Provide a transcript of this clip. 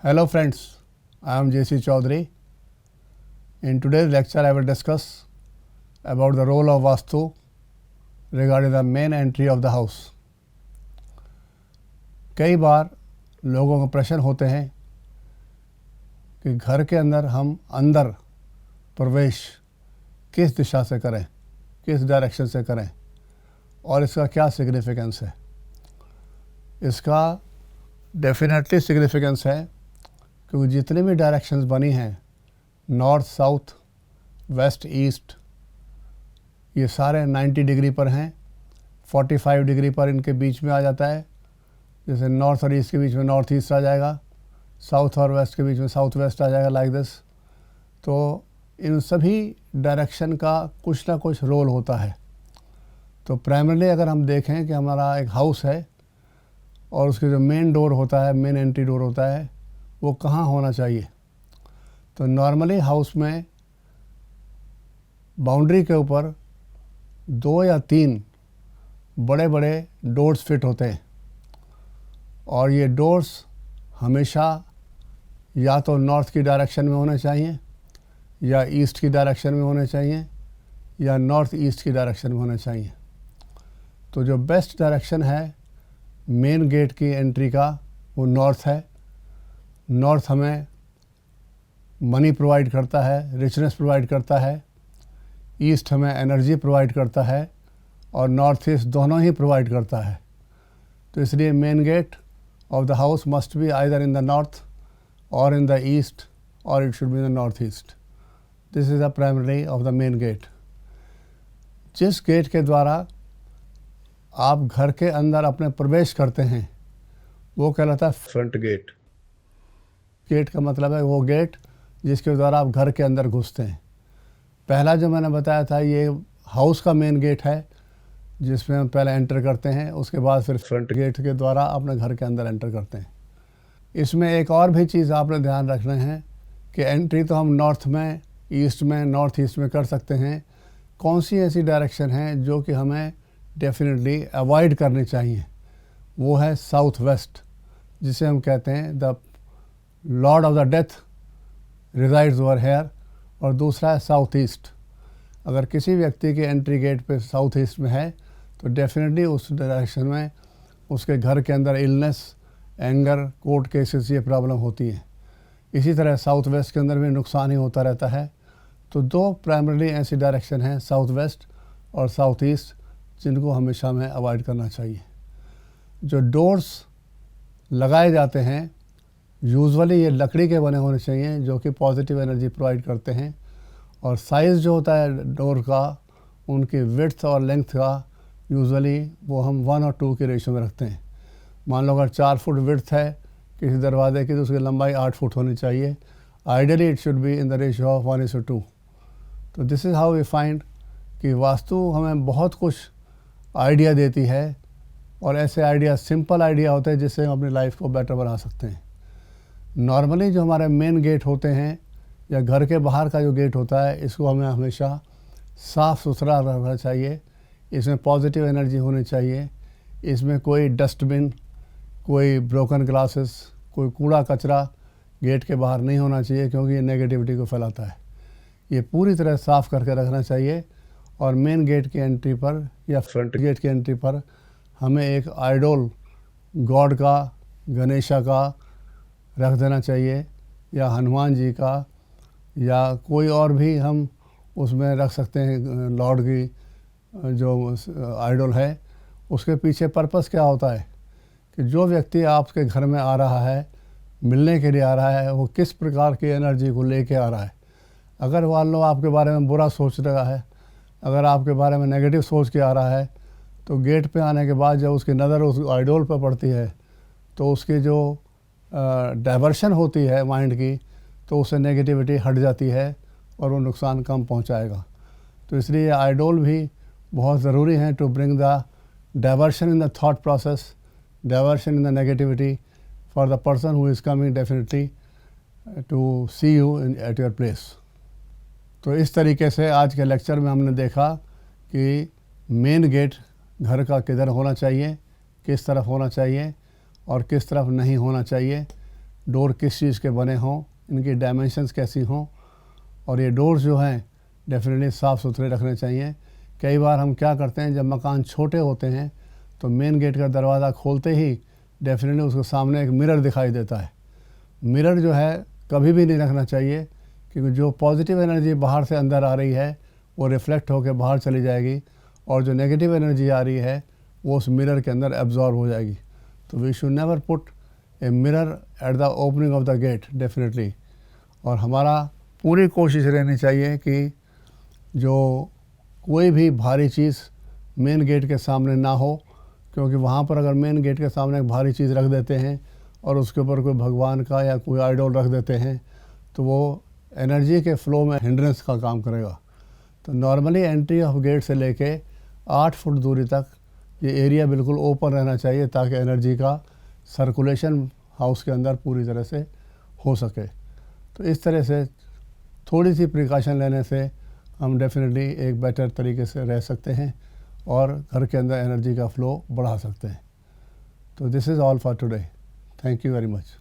Hello friends, I am J.C. Chaudhary. In today's lecture I will discuss about the role of Vastu regarding the main entry of the house. कई बार लोगों को प्रश्न होते हैं कि घर के अंदर हम अंदर प्रवेश किस दिशा से करें, किस डायरेक्शन से करें और इसका क्या सिग्निफिकेंस है। इसका डेफिनेटली सिग्निफिकेंस है क्योंकि जितनी भी डायरेक्शंस बनी हैं, नॉर्थ, साउथ, वेस्ट, ईस्ट, ये सारे 90 डिग्री पर हैं। 45 डिग्री पर इनके बीच में आ जाता है, जैसे नॉर्थ और ईस्ट के बीच में नॉर्थ ईस्ट आ जाएगा, साउथ और वेस्ट के बीच में साउथ वेस्ट आ जाएगा, लाइक दिस। तो इन सभी डायरेक्शन का कुछ ना कुछ रोल होता है। तो प्राइमरली अगर हम देखें कि हमारा एक हाउस है और उसके जो मेन डोर होता है, मेन एंट्री डोर होता है, वो कहाँ होना चाहिए। तो नॉर्मली हाउस में बाउंड्री के ऊपर 2 या 3 बड़े बड़े डोर्स फिट होते हैं और ये डोर्स हमेशा या तो नॉर्थ की डायरेक्शन में होने चाहिए या ईस्ट की डायरेक्शन में होने चाहिए या नॉर्थ ईस्ट की डायरेक्शन में होने चाहिए। तो जो बेस्ट डायरेक्शन है मेन गेट की एंट्री का वो नॉर्थ है। नॉर्थ हमें मनी प्रोवाइड करता है, रिचनेस प्रोवाइड करता है। ईस्ट हमें एनर्जी प्रोवाइड करता है और नॉर्थ ईस्ट दोनों ही प्रोवाइड करता है। तो इसलिए main gate of the house must be either in the north or in the east or it should be in the north east. This is the primary of the main gate. जिस gate के द्वारा आप घर के अंदर अपने प्रवेश करते हैं वो कहलाता है फ्रंट गेट। गेट का मतलब है वो गेट जिसके द्वारा आप घर के अंदर घुसते हैं। पहला जो मैंने बताया था ये हाउस का मेन गेट है जिसमें हम पहले एंटर करते हैं, उसके बाद फिर फ्रंट गेट के द्वारा अपने घर के अंदर एंटर करते हैं। इसमें एक और भी चीज़ आपने ध्यान रखना है कि एंट्री तो हम नॉर्थ में, ईस्ट में, नॉर्थ ईस्ट में कर सकते हैं। कौन सी ऐसी डायरेक्शन है जो कि हमें डेफिनेटली अवॉइड करनी चाहिए, वो है साउथ वेस्ट, जिसे हम कहते हैं the Lord of the death resides over here, और दूसरा है साउथ ईस्ट। अगर किसी व्यक्ति के एंट्री गेट पे साउथ ईस्ट में है तो डेफिनेटली उस डायरेक्शन में उसके घर के अंदर इलनेस, एंगर, कोर्ट केसेस ये प्रॉब्लम होती है। इसी तरह साउथ वेस्ट के अंदर भी नुकसान ही होता रहता है। तो 2 प्राइमरली ऐसी डायरेक्शन हैं, साउथ वेस्ट और साउथ ईस्ट, जिनको हमेशा हमें अवॉइड करना चाहिए। जो डोर्स लगाए जाते हैं यूजुअली ये लकड़ी के बने होने चाहिए जो कि पॉजिटिव एनर्जी प्रोवाइड करते हैं, और साइज़ जो होता है डोर का, उनकी विड्थ और लेंथ का यूजुअली वो हम 1 और 2 के रेशियो में रखते हैं। मान लो अगर 4 फुट विड्थ है किसी दरवाजे की तो उसकी लंबाई 8 फुट होनी चाहिए। Ideally it should be in the ratio of 1:2। तो this is how we find कि वास्तु हमें बहुत कुछ आइडिया देती है, और ऐसे आइडिया सिंपल आइडिया होते हैं जिससे हम अपनी लाइफ को बेटर बना सकते हैं। नॉर्मली जो हमारे मेन गेट होते हैं या घर के बाहर का जो गेट होता है, इसको हमें हमेशा साफ़ सुथरा रखना चाहिए। इसमें पॉजिटिव एनर्जी होनी चाहिए। इसमें कोई डस्टबिन, कोई ब्रोकन ग्लासेस, कोई कूड़ा कचरा गेट के बाहर नहीं होना चाहिए क्योंकि ये नेगेटिविटी को फैलाता है। ये पूरी तरह साफ़ करके रखना चाहिए। और मेन गेट की एंट्री पर या फ्रंट गेट की एंट्री पर हमें एक आइडोल गॉड का, गणेशा का रख देना चाहिए, या हनुमान जी का, या कोई और भी हम उसमें रख सकते हैं। लॉर्ड की जो आइडोल है उसके पीछे पर्पस क्या होता है कि जो व्यक्ति आपके घर में आ रहा है, मिलने के लिए आ रहा है, वो किस प्रकार की एनर्जी को लेके आ रहा है। अगर मान लो आपके बारे में बुरा सोच रहा है, अगर आपके बारे में नेगेटिव सोच के आ रहा है, तो गेट पे आने के बाद जब उसकी नज़र उस आइडोल पर पड़ती है तो उसकी जो डाइवर्शन होती है माइंड की, तो उससे नेगेटिविटी हट जाती है और वो नुकसान कम पहुंचाएगा। तो इसलिए आइडोल भी बहुत ज़रूरी हैं to bring the diversion in the thought process, diversion in the negativity for the person who is coming definitely to see you in at your place. तो इस तरीके से आज के लेक्चर में हमने देखा कि मेन गेट घर का किधर होना चाहिए, किस तरफ होना चाहिए और किस तरफ नहीं होना चाहिए। डोर किस चीज़ के बने हों, इनकी डायमेंशंस कैसी हों, और ये डोर्स जो हैं डेफिनेटली साफ़ सुथरे रखने चाहिए। कई बार हम क्या करते हैं, जब मकान छोटे होते हैं तो मेन गेट का दरवाज़ा खोलते ही डेफिनेटली उसके सामने एक मिरर दिखाई देता है। मिरर जो है कभी भी नहीं रखना चाहिए, क्योंकि जो पॉजिटिव एनर्जी बाहर से अंदर आ रही है वो रिफ़्लेक्ट होकर बाहर चली जाएगी, और जो नेगेटिव एनर्जी आ रही है वो उस मिरर के अंदर एब्जॉर्ब हो जाएगी। तो we should never put a mirror at the opening of the gate definitely. और हमारा पूरी कोशिश रहनी चाहिए कि जो कोई भी भारी चीज़ मेन गेट के सामने ना हो, क्योंकि वहाँ पर अगर मेन गेट के सामने एक भारी चीज़ रख देते हैं और उसके ऊपर कोई भगवान का या कोई आइडल रख देते हैं तो वो एनर्जी के फ़्लो में हिंड्रेंस का काम करेगा। तो नॉर्मली एंट्री ऑफ गेट से लेके 8 फुट दूरी तक ये एरिया बिल्कुल ओपन रहना चाहिए, ताकि एनर्जी का सर्कुलेशन हाउस के अंदर पूरी तरह से हो सके। तो इस तरह से थोड़ी सी प्रिकॉशन लेने से हम डेफिनेटली एक बेटर तरीके से रह सकते हैं और घर के अंदर एनर्जी का फ़्लो बढ़ा सकते हैं। तो this is all for today. Thank you very much.